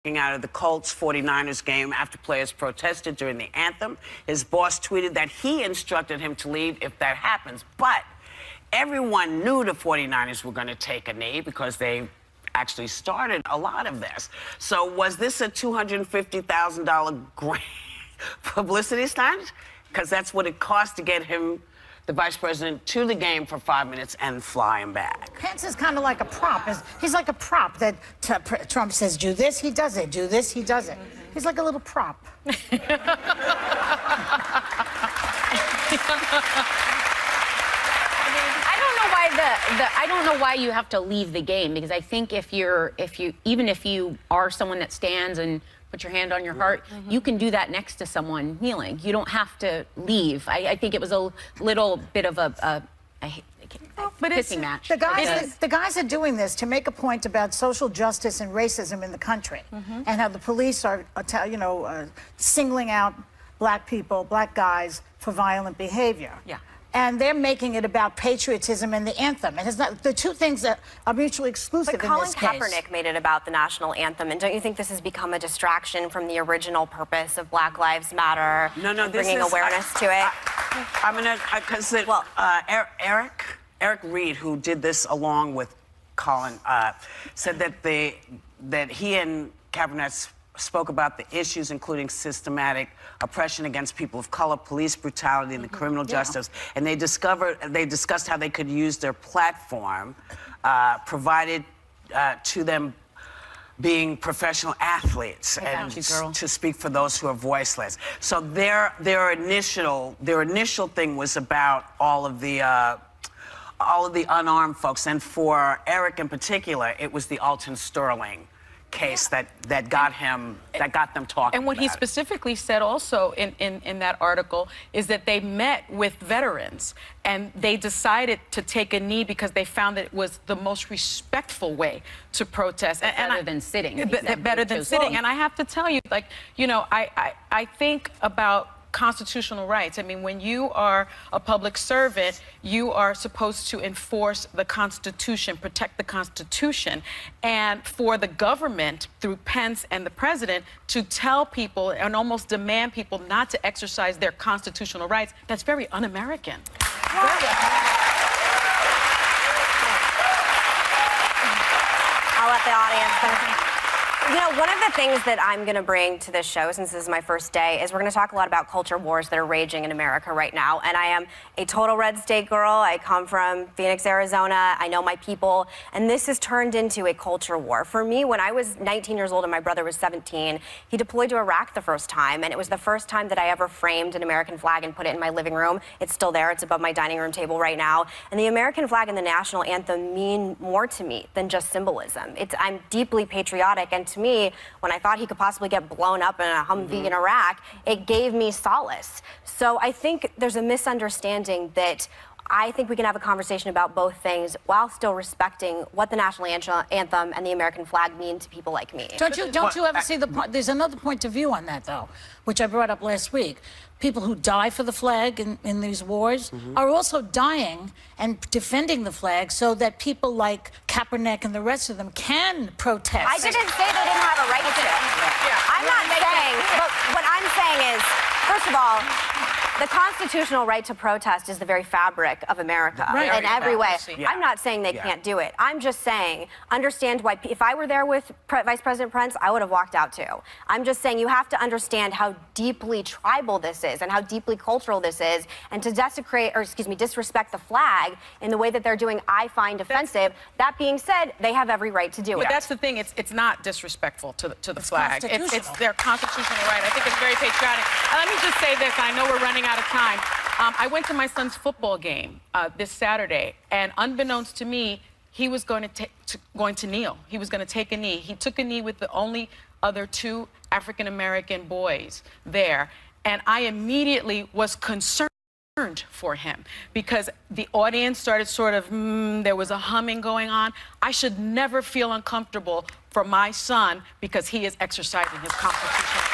Out of the Colts 49ers game after players protested during the anthem. His boss tweeted that he instructed him to leave if that happens. But everyone knew the 49ers were going to take a knee because they actually started a lot of this. So was this a $250,000 grant publicity stunt? Because that's what it cost to get him, the vice president, to the game for 5 minutes and fly him back. Pence is kind of like a prop. He's like a prop that Trump says, do this, he does it. Do this, he does it. He's like a little prop. I don't know why you have to leave the game, because I think even if you are someone that stands and put your hand on your heart, you can do that next to someone kneeling. You don't have to leave. I think it was a little bit of a pissing match. The guys are doing this to make a point about social justice and racism in the country, and how the police are singling out black people, black guys, for violent behavior. Yeah. And they're making it about patriotism and the anthem. And it's not, the two things that are mutually exclusive in this case. Colin Kaepernick made it about the national anthem, and don't you think this has become a distraction from the original purpose of Black Lives Matter? No, bringing awareness to it. I'm gonna, because Eric Reed, who did this along with Colin, said that he and Kaepernick spoke about the issues, including systematic oppression against people of color, police brutality, and the criminal justice. And they discussed how they could use their platform, provided to them being professional athletes, and to speak for those who are voiceless. So their initial thing was about all of the unarmed folks, and for Eric in particular, it was the Alton Sterling case that got them talking. And what he specifically said also in that article is that they met with veterans and they decided to take a knee because they found that it was the most respectful way to protest. Better than sitting. Better than sitting. And I have to tell you, I think about constitutional rights. I mean, when you are a public servant, you are supposed to enforce the Constitution, protect the Constitution. And for the government, through Pence and the president, to tell people and almost demand people not to exercise their constitutional rights, that's very un-American. I'll let the audience finish. You know, one of the things that I'm going to bring to this show, since this is my first day, is we're going to talk a lot about culture wars that are raging in America right now. And I am a total red state girl. I come from Phoenix, Arizona. I know my people. And this has turned into a culture war. For me, when I was 19 years old and my brother was 17, he deployed to Iraq the first time. And it was the first time that I ever framed an American flag and put it in my living room. It's still there. It's above my dining room table right now. And the American flag and the national anthem mean more to me than just symbolism. I'm deeply patriotic. And to me, when I thought he could possibly get blown up in a Humvee in Iraq, it gave me solace. So I think there's a misunderstanding that I think we can have a conversation about both things while still respecting what the national anthem and the American flag mean to people like me. Don't you ever see the point? There's another point of view on that, though, which I brought up last week. People who die for the flag in these wars are also dying and defending the flag so that people like Kaepernick and the rest of them can protest. I didn't say they didn't have a right to. I'm not saying, but what I'm saying is, first of all, the constitutional right to protest is the very fabric of America in every way. I'm not saying they can't do it. I'm just saying, understand why, if I were there with Vice President Pence, I would have walked out too. I'm just saying you have to understand how deeply tribal this is and how deeply cultural this is, and to disrespect the flag in the way that they're doing, I find offensive. That being said, they have every right to do it. But that's the thing, it's not disrespectful to the flag. It's their constitutional right. I think it's very patriotic. Let me just say this, I know we're running out of time. I went to my son's football game this Saturday, and unbeknownst to me, he was going to kneel. He was going to take a knee. He took a knee with the only other two African-American boys there, and I immediately was concerned for him because the audience started there was a humming going on. I should never feel uncomfortable for my son because he is exercising his constitutional